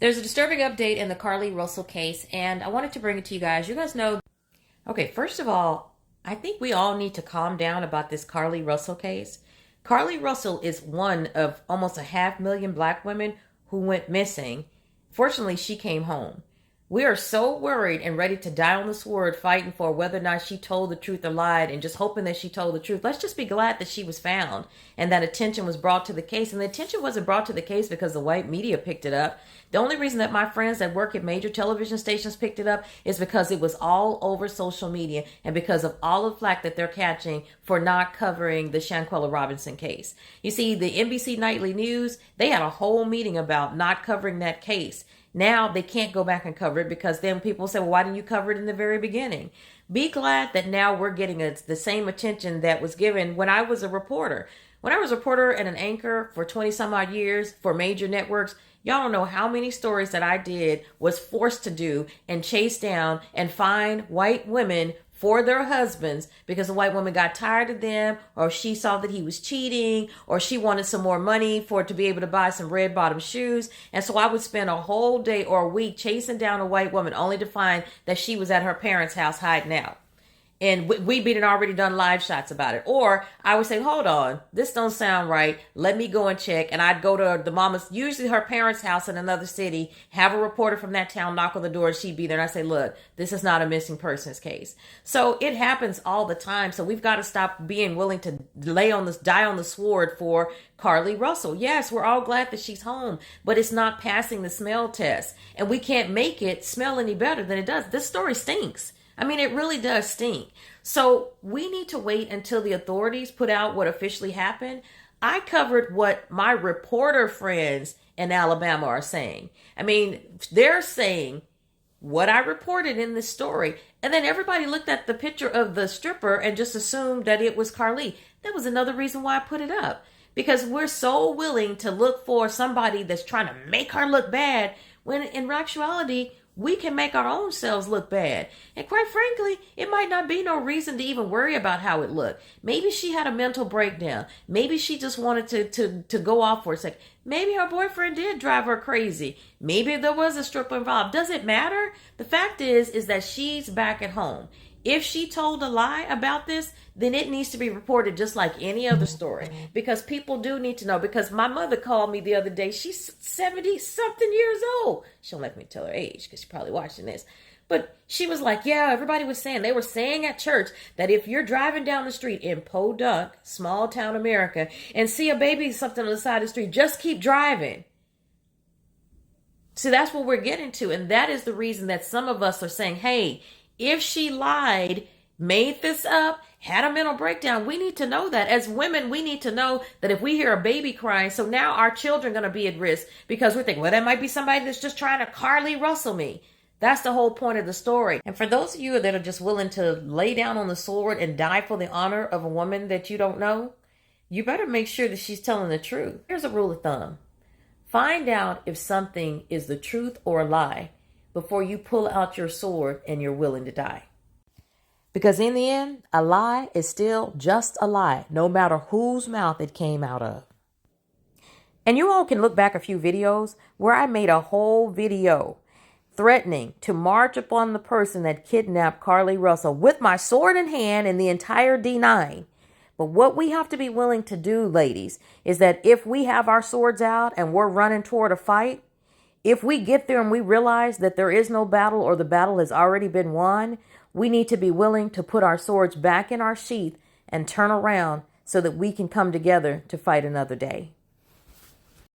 There's a disturbing update in the Carlee Russell case, and I wanted to bring it to you guys. You guys know. Okay, first of all, I think we all need to calm down about this Carlee Russell case. Carlee Russell is one of almost 500,000 black women who went missing. Fortunately, she came home. We are so worried and ready to die on the sword fighting for whether or not she told the truth or lied and just hoping that she told the truth. Let's just be glad that she was found and that attention was brought to the case. And the attention wasn't brought to the case because the white media picked it up. The only reason that my friends that work at major television stations picked it up is because it was all over social media and because of all the flack that they're catching for not covering the Shanquella Robinson case. You see, the NBC Nightly News, they had a whole meeting about not covering that case. Now they can't go back and cover it because then people say, well, why didn't you cover it in the very beginning? Be glad that now we're getting the same attention that was given when I was a reporter. When I was a reporter and an anchor for 20 some odd years for major networks, y'all don't know how many stories that I was forced to do and chase down and find white women for their husbands because the white woman got tired of them, or she saw that he was cheating, or she wanted some more money to be able to buy some red bottom shoes. And so I would spend a whole day or a week chasing down a white woman only to find that she was at her parents' house hiding out. And we'd been already done live shots about it. Or I would say, hold on, this don't sound right. Let me go and check. And I'd go to the mama's, usually her parents' house in another city, have a reporter from that town knock on the door, and she'd be there. And I say, look, this is not a missing persons case. So it happens all the time. So we've got to stop being willing to die on the sword for Carlee Russell. Yes, we're all glad that she's home, but it's not passing the smell test. And we can't make it smell any better than it does. This story stinks. I mean, it really does stink. So we need to wait until the authorities put out what officially happened. I covered what my reporter friends in Alabama are saying. I mean, they're saying what I reported in this story. And then everybody looked at the picture of the stripper and just assumed that it was Carlee. That was another reason why I put it up. Because we're so willing to look for somebody that's trying to make her look bad, when in actuality, we can make our own selves look bad. And quite frankly, it might not be no reason to even worry about how it looked. Maybe she had a mental breakdown. Maybe she just wanted to go off for a second. Maybe her boyfriend did drive her crazy. Maybe there was a stripper involved. Does it matter? The fact is that she's back at home. If she told a lie about this, then it needs to be reported just like any other story, because people do need to know. Because my mother called me the other day. She's 70 something years old. She don't let me tell her age because she's probably watching this. But she was like, yeah, everybody was saying, they were saying at church that if you're driving down the street in Podunk, small town America, and see a baby something on the side of the street, just keep driving. See, that's what we're getting to. And that is the reason that some of us are saying, hey, if she lied, made this up, had a mental breakdown, we need to know that. As women, we need to know that if we hear a baby crying, so now our children are going to be at risk because we think, well, that might be somebody that's just trying to Carlee Russell me. That's the whole point of the story. And for those of you that are just willing to lay down on the sword and die for the honor of a woman that you don't know, you better make sure that she's telling the truth. Here's a rule of thumb. Find out if something is the truth or a lie before you pull out your sword and you're willing to die. Because in the end, a lie is still just a lie, no matter whose mouth it came out of. And you all can look back a few videos where I made a whole video threatening to march upon the person that kidnapped Carlee Russell with my sword in hand and the entire D9. But what we have to be willing to do, ladies, is that if we have our swords out and we're running toward a fight, if we get there and we realize that there is no battle or the battle has already been won, we need to be willing to put our swords back in our sheath and turn around so that we can come together to fight another day.